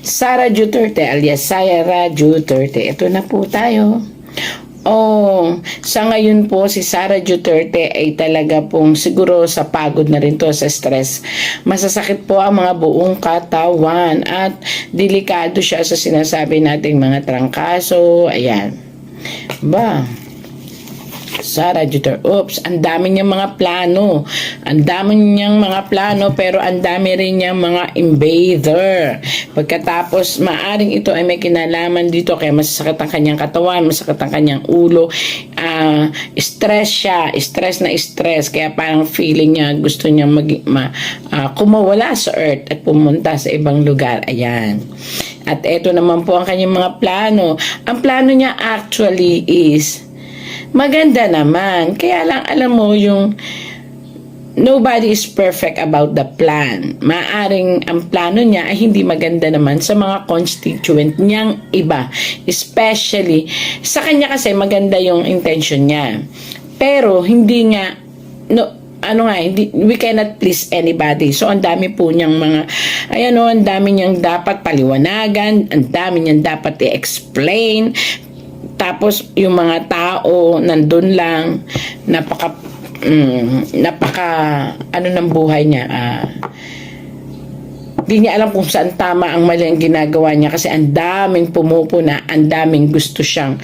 Sara Duterte alias Sara Duterte. Ito na po tayo. Oh, sa ngayon po si Sara Duterte ay talaga pong siguro sa pagod na rin to, sa stress. Masasakit po ang mga buong katawan at delikado siya sa sinasabi nating mga trangkaso. Ayan. Ba? Sara Duterte. Oops, ang dami niyang mga plano. Ang dami niyang mga plano pero ang dami rin niyang mga invader. Pagkatapos, maaring ito ay may kinalaman dito kaya masasakit ang kanyang katawan, masakit ang kanyang ulo. Stress siya. Stress na stress. Kaya parang feeling niya gusto niya kumawala sa earth at pumunta sa ibang lugar. Ayan. At ito naman po ang kanyang mga plano. Ang plano niya actually is maganda naman. Kaya lang alam mo yung nobody is perfect about the plan. Maaring ang plano niya ay hindi maganda naman sa mga constituent niyang iba. Especially, sa kanya kasi maganda yung intention niya. Pero hindi nga, we cannot please anybody. So, ang dami po niyang mga, ang dami niyang dapat paliwanagan, ang dami niyang dapat i-explain. Tapos yung mga tao nandun lang, napaka ng buhay niya. Hindi niya alam kung saan tama ang mali ang ginagawa niya kasi ang daming pumupuna, ang daming gusto siyang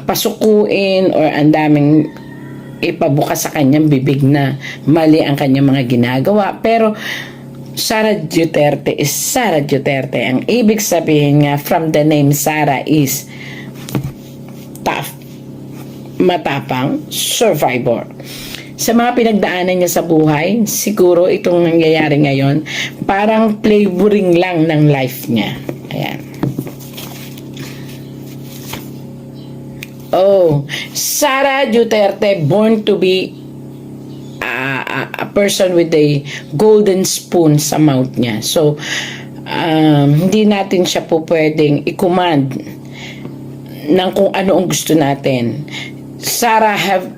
pasukuin or ang daming ipabukas sa kanyang bibig na mali ang kanyang mga ginagawa. Pero Sara Duterte is Sara Duterte. Ang ibig sabihin nga from the name Sara is tough, matapang, survivor. Sa mga pinagdaanan niya sa buhay, siguro itong nangyayari ngayon, parang flavoring lang ng life niya. Ayan. Oh, Sara Duterte, born to be a person with a golden spoon sa mouth niya. So, hindi natin siya po pwedeng i-command ng kung ano ang gusto natin. Sara have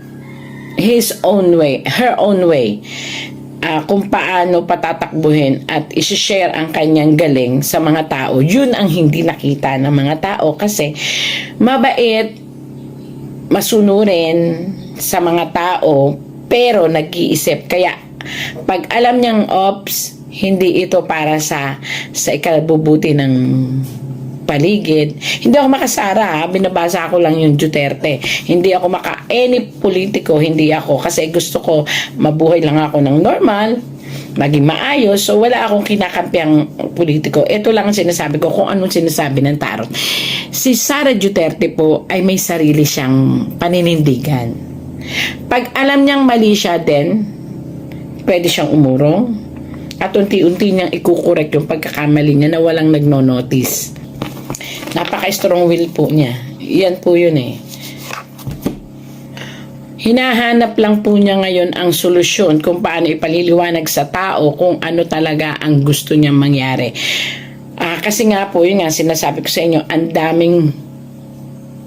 his own way, her own way, kung paano patatakbuhin at isi-share ang kanyang galing sa mga tao. Yun ang hindi nakita ng mga tao kasi mabait, masunurin sa mga tao, pero nag-iisip. Kaya pag alam niyang ops, hindi ito para sa ikabubuti ng paligid. Hindi ako makasara, binabasa ko lang yung Duterte. Hindi ako any politiko, hindi ako. Kasi gusto ko, mabuhay lang ako ng normal, maging maayos. So, wala akong kinakampiang politiko. Ito lang ang sinasabi ko kung anong sinasabi ng tarot. Si Sara Duterte po ay may sarili siyang paninindigan. Pag alam niyang mali siya din, pwede siyang umurong at unti-unti niyang ikukorek yung pagkakamali niya na walang nagno-notice. Napaka-strong will po niya. Yan po yun eh. Hinahanap lang po niya ngayon ang solusyon kung paano ipaliliwanag sa tao kung ano talaga ang gusto niyang mangyari. Kasi nga po, yun nga, sinasabi ko sa inyo, ang daming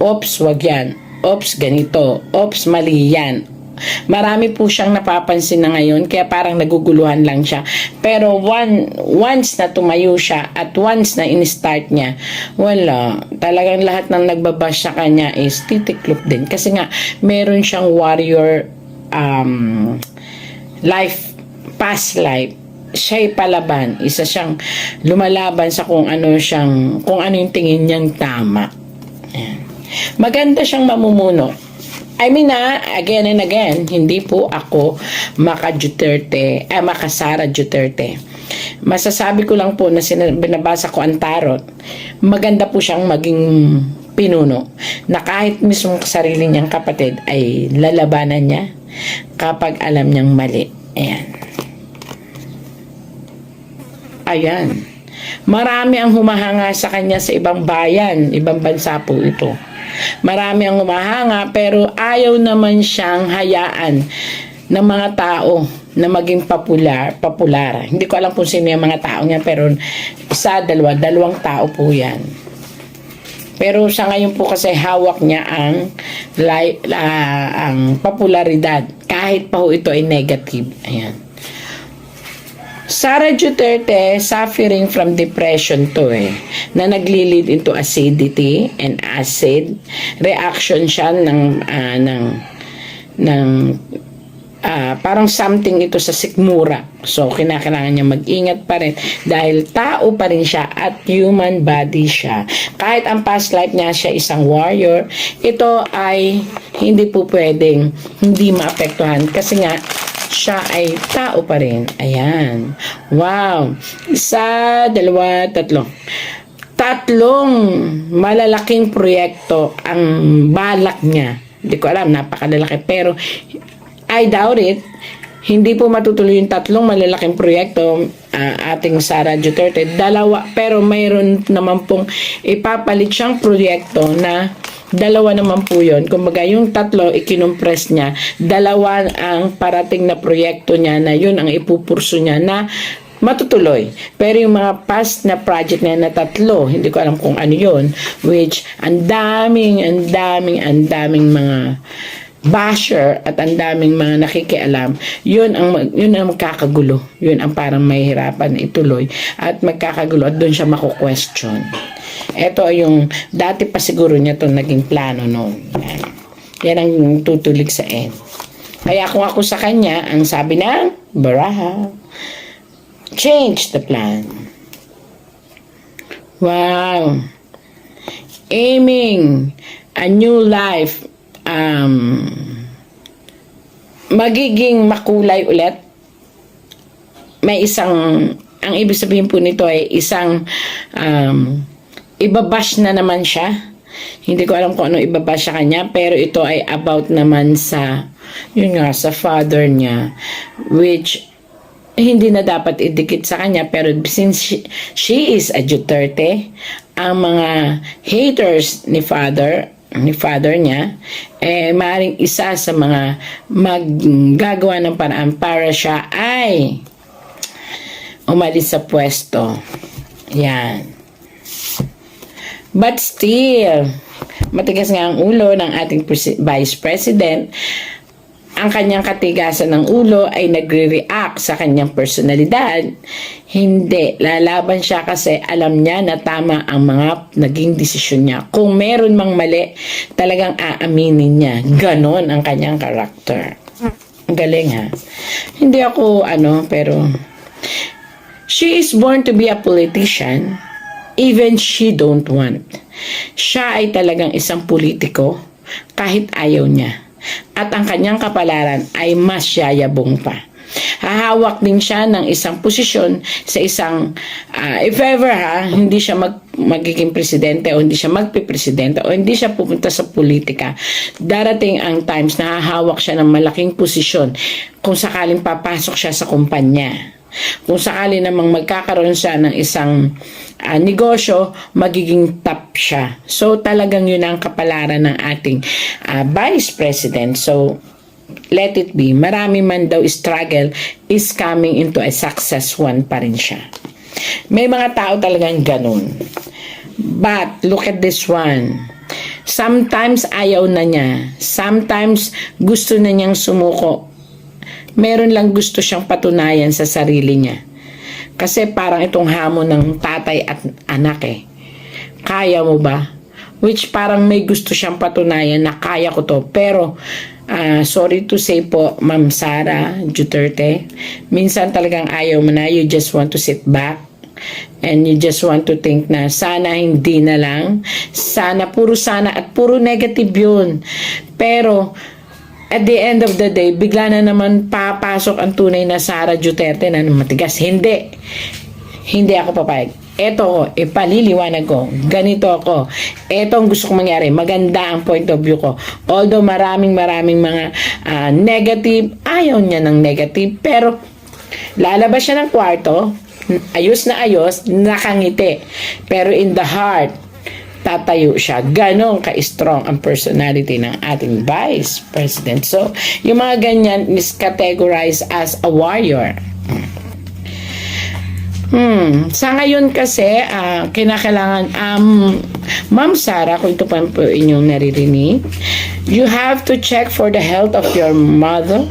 ops, wag yan. Ops, ganito. Ops, mali yan. Marami po siyang napapansin na ngayon kaya parang naguguluhan lang siya. Pero once na tumayo siya at once na in-start niya, wala. Talagang lahat ng nagbabash sa kanya is titiklop din. Kasi nga, meron siyang warrior life, past life. Siya'y palaban. Isa siyang lumalaban sa kung ano yung tingin niyang tama. Ayan. Maganda siyang mamumuno. Again and again, hindi po ako Sara Duterte. Masasabi ko lang po na binabasa ko ang tarot, maganda po siyang maging pinuno na kahit mismo sarili niyang kapatid ay lalabanan niya kapag alam niyang mali. Ayan. Marami ang humahanga sa kanya sa ibang bayan, ibang bansa po ito. Marami ang humahanga pero ayaw naman siyang hayaan ng mga tao na maging popular. Hindi ko alam kung sino yung mga tao niya pero dalawang tao po yan. Pero sa ngayon po kasi hawak niya ang popularidad kahit pa ho ito ay negative. Ayan. Sara Duterte suffering from depression to na nagli-lead into acidity and acid reaction siya ng parang something ito sa sikmura. So kinakailangan niya mag-ingat pa rin dahil tao pa rin siya at human body siya. Kahit ang past life niya siya isang warrior, ito ay hindi po pwedeng hindi maapektuhan kasi nga siya ay tao pa rin. Ayan. Wow. 1, 2, 3. Tatlong malalaking proyekto ang balak niya. Hindi ko alam, napakalalaki. Pero I doubt it. Hindi po matutuloy yung tatlong malalaking proyekto ating Sara Duterte. 2, pero mayroon naman pong ipapalit siyang proyekto na 2 naman po yun. Kumbaga yung 3 ikinompress niya. 2 ang parating na proyekto niya na yun ang ipupurso niya na matutuloy. Pero yung mga past na project niya na 3, hindi ko alam kung ano yun, which ang daming mga basher at ang daming mga nakikialam, yun ang magkakagulo. Yun ang parang mahihirapan ituloy at magkakagulo at doon siya mako-question. Ito yung dati pa siguro niya to naging plano noon. Yan ang tutulig sa end. Kaya kung ako sa kanya, ang sabi ng Baraha, change the plan. Wow. Aiming a new life, magiging makulay ulit. May ang ibig sabihin po nito ay isang ibabash na naman siya. Hindi ko alam kung ano ibabash sa kanya, pero ito ay about naman sa sa father niya, which hindi na dapat idikit sa kanya, pero since she is a Duterte, ang mga haters ni father niya, maaaring isa sa mga maggagawa ng paraan para siya ay umalis sa pwesto. Yan. But still, matigas nga ang ulo ng ating Vice President. Ang kanyang katigasan ng ulo ay nagre-react sa kanyang personalidad. Hindi. Lalaban siya kasi alam niya na tama ang mga naging desisyon niya. Kung meron mang mali, talagang aaminin niya. Ganon ang kanyang karakter. Galing ha. Hindi ako pero she is born to be a politician. Even she don't want. Siya ay talagang isang politiko kahit ayaw niya. At ang kanyang kapalaran ay mas yayabong pa. Hahawak din siya ng isang posisyon sa isang, if ever hindi siya magiging presidente o hindi siya magpipresidente o hindi siya pupunta sa politika, darating ang times na hahawak siya ng malaking posisyon kung sakaling papasok siya sa kumpanya. Kung sakali namang magkakaroon siya ng isang negosyo, magiging top siya. So talagang yun ang kapalaran ng ating Vice President. So let it be. Marami man daw struggle is coming into a success one pa rin siya. May mga tao talagang ganun. But look at this one. Sometimes ayaw na niya. Sometimes gusto na niyang sumuko. Meron lang gusto siyang patunayan sa sarili niya. Kasi parang itong hamon ng tatay at anak Kaya mo ba? Which parang may gusto siyang patunayan na kaya ko to. Pero, sorry to say po, Ma'am Sara Duterte, minsan talagang ayaw mo na. You just want to sit back. And you just want to think na sana hindi na lang. Sana, puro sana at puro negative yun. Pero, at the end of the day, bigla na naman papasok ang tunay na Sara Duterte na matigas. Hindi ako papayag. Ito, ipaliliwanag ko. Ganito ako. Ito ang gusto kong mangyari. Maganda ang point of view ko. Although maraming mga negative, ayaw niya ng negative. Pero, lalabas siya ng kwarto, ayos na ayos, nakangiti. Pero in the heart, tatayo siya. Ganon ka-strong ang personality ng ating Vice President. So, yung mga ganyan is categorized as a warrior. Sa ngayon kasi, kinakailangan, Ma'am Sara, kung ito pa po inyong naririnig, you have to check for the health of your mother.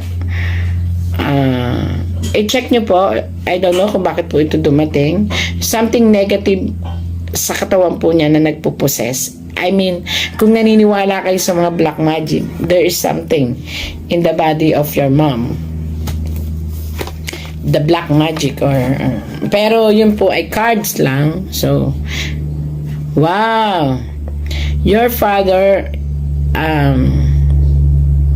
i-check nyo po. I don't know kung bakit po ito dumating. Something negative sa katawan po niya na nagpo-possess. I mean, kung naniniwala kayo sa mga black magic, there is something in the body of your mom. The black magic pero yun po ay cards lang. So, wow. Your father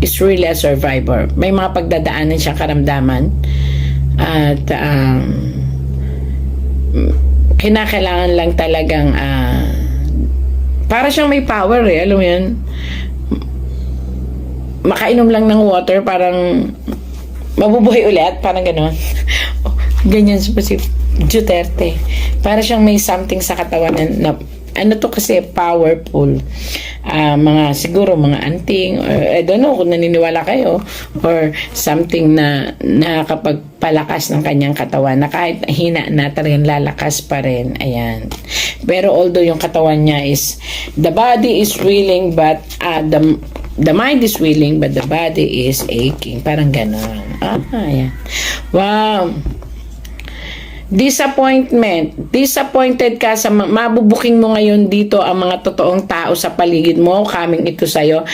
is really a survivor. May mga pagdadaanan siyang karamdaman at kinakailangan lang talagang para siyang may power alam mo yun, makainom lang ng water parang mabubuhay ulit, parang gano'n. Ganyan si Duterte, para siyang may something sa katawan na ano to kasi powerful. Siguro mga anting or I don't know kung naniniwala kayo or something na nakakapagpalakas ng kanyang katawan na kahit hina na rin lalakas pa rin. Ayan. Pero although yung katawan niya is the body is willing but the mind is willing but the body is aching. Parang ganon. Ayan. Wow. Disappointed ka sa mabubuking mo ngayon dito ang mga totoong tao sa paligid mo, coming ito sa'yo.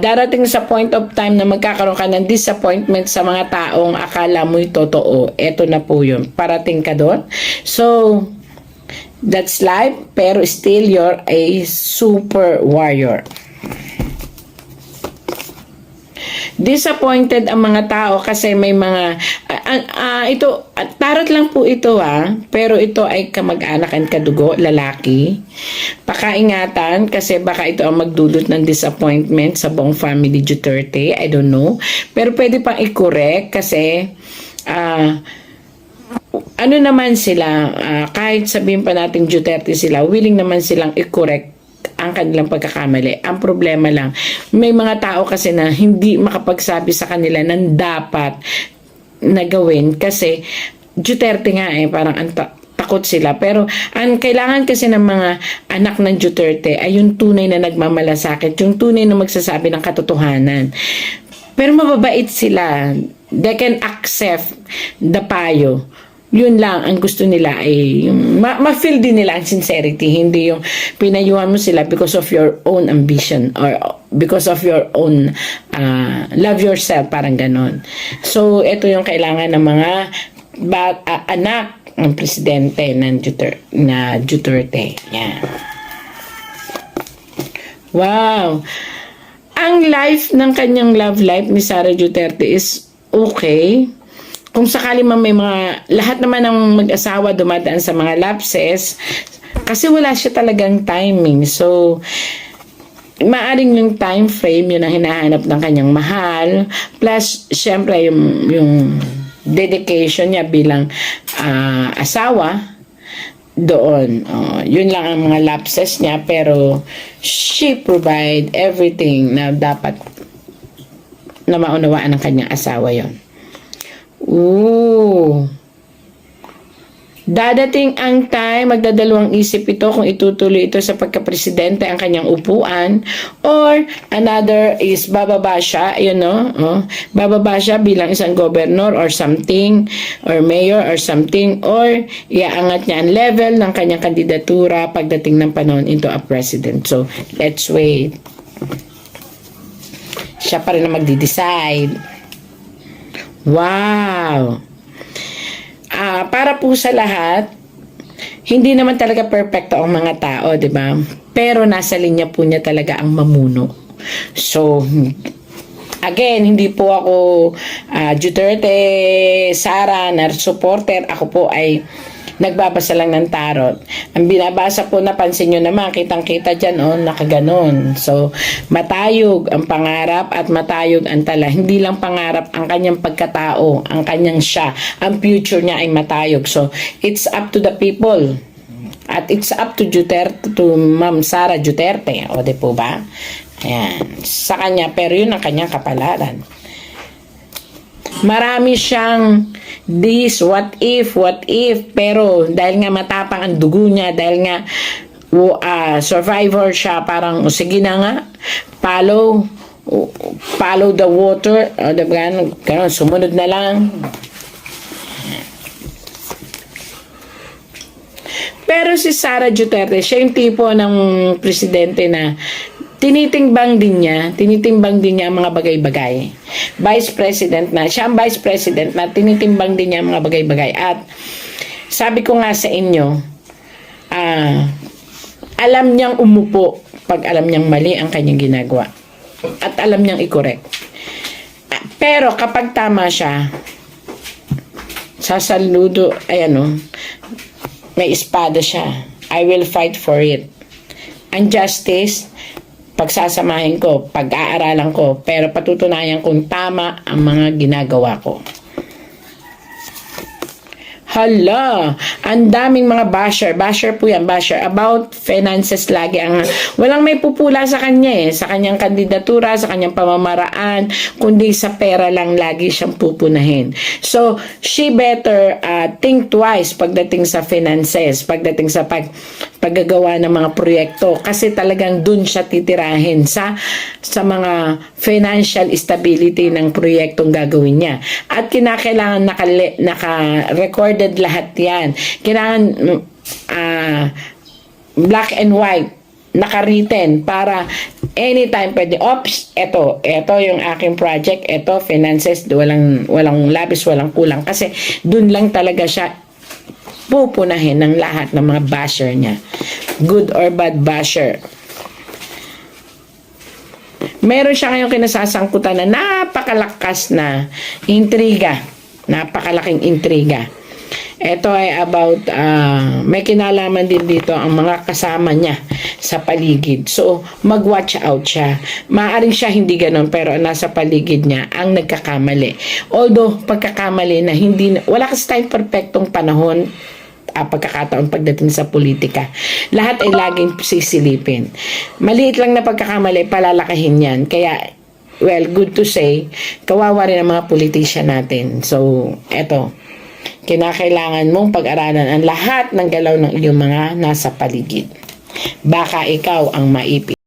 Darating sa point of time na magkakaroon ka ng disappointment sa mga taong akala mo'y totoo. Ito na po yun. Parating ka doon. So, that's life, pero still you're a super warrior. Disappointed ang mga tao kasi may mga ito tarot lang po ito pero ito ay kamag-anak and kadugo, lalaki. Pakaingatan kasi baka ito ang magdulot ng disappointment sa buong family Duterte, I don't know, pero pwede pang i-correct kasi ano naman sila, kahit sabihin pa natin Duterte sila, willing naman silang i-correct ang kanilang pagkakamali. Ang problema lang, may mga tao kasi na hindi makapagsabi sa kanila ng dapat na gawin kasi Duterte nga parang takot sila. Pero ang kailangan kasi ng mga anak ng Duterte ay yung tunay na nagmamalasakit, yung tunay na magsasabi ng katotohanan. Pero mababait sila. They can accept the payo. Yun lang ang gusto nila ay ma-feel din nila ang sincerity, hindi yung pinayuhan mo sila because of your own ambition or because of your own love yourself, parang ganon. So ito yung kailangan ng mga anak ng presidente ng Duterte. Yeah. Wow. Ang life ng kanyang love life ni Sara Duterte is okay. Kung sakali man may mga, lahat naman ng mag-asawa dumadaan sa mga lapses, kasi wala siya talagang timing. So, maaring yung time frame, yun ang hinahanap ng kanyang mahal. Plus, syempre, yung dedication niya bilang asawa, doon. Yun lang ang mga lapses niya, pero she provide everything na dapat na maunawaan ng kanyang asawa yon. Ooh. Dadating ang time, magdadalawang isip ito kung itutuloy ito sa pagka-presidente ang kanyang upuan or another is bababa siya, bababa siya bilang isang governor or something or mayor or something or iaangat niya ang level ng kanyang kandidatura pagdating ng panahon into a president. So, let's wait. Siya pa rin na magdi-decide. Wow! Para po sa lahat, hindi naman talaga perfecto ang mga tao, di ba? Pero nasa linya po niya talaga ang mamuno. So, again, hindi po ako Duterte, Sara, na supporter. Ako po ay nagbabasa lang ng tarot. Ang binabasa po, napansin nyo naman, kitang-kita dyan, nakaganon. So, matayog ang pangarap at matayog ang tala. Hindi lang pangarap ang kanyang pagkatao, ang kanyang siya. Ang future niya ay matayog. So, it's up to the people. At it's up to Duterte, to Ma'am Sara Duterte. O, di po ba? Ayan. Sa kanya, pero yun ang kanyang kapalaran. Marami siyang what if, pero dahil nga matapang ang dugo niya, dahil nga survivor siya, parang sige na nga, follow the water, diba? Ganun, sumunod na lang. Pero si Sara Duterte, siya yung tipo ng presidente na tinitimbang din niya ang mga bagay-bagay. Vice President na, siya ang Vice President na tinitimbang din niya ang mga bagay-bagay. At sabi ko nga sa inyo, alam niyang umupo pag alam niyang mali ang kanyang ginagawa. At alam niyang i-correct. Pero kapag tama siya, sasaludo, may espada siya. I will fight for it. Ang justice, pagsasamahin ko, pag-aaralan ko, pero patutunayan kung tama ang mga ginagawa ko. Hala, ang daming mga basher po yan, basher about finances lagi ang walang may pupula sa kanya sa kanyang kandidatura, sa kanyang pamamaraan, kundi sa pera lang lagi siyang pupunahin. So, she better think twice pagdating sa finances, pagdating sa paggagawa ng mga proyekto, kasi talagang dun siya titirahin sa mga financial stability ng proyektong gagawin niya. At kinakailangan naka-recorded lahat yan. Kailangan black and white, naka-written para anytime pwede, ito yung aking project, ito finances, walang labis, walang kulang, kasi dun lang talaga siya pupunahin ng lahat ng mga basher niya, good or bad basher. Meron siya ngayong kinasasangkutan na napakalakas na intriga, napakalaking intriga. Ito ay about, may kinalaman din dito ang mga kasama niya sa paligid. So, mag-watch out siya. Maaaring siya hindi ganun, pero nasa paligid niya ang nagkakamali. Although, pagkakamali na wala kasi tayong perfectong panahon, pagkakataon pagdating sa politika. Lahat ay laging sisilipin. Maliit lang na pagkakamali, palalakahin yan. Kaya, well, good to say, kawawa rin ang mga politician natin. So, eto, kinakailangan mong pag-aralan ang lahat ng galaw ng iyong mga nasa paligid. Baka ikaw ang maipit.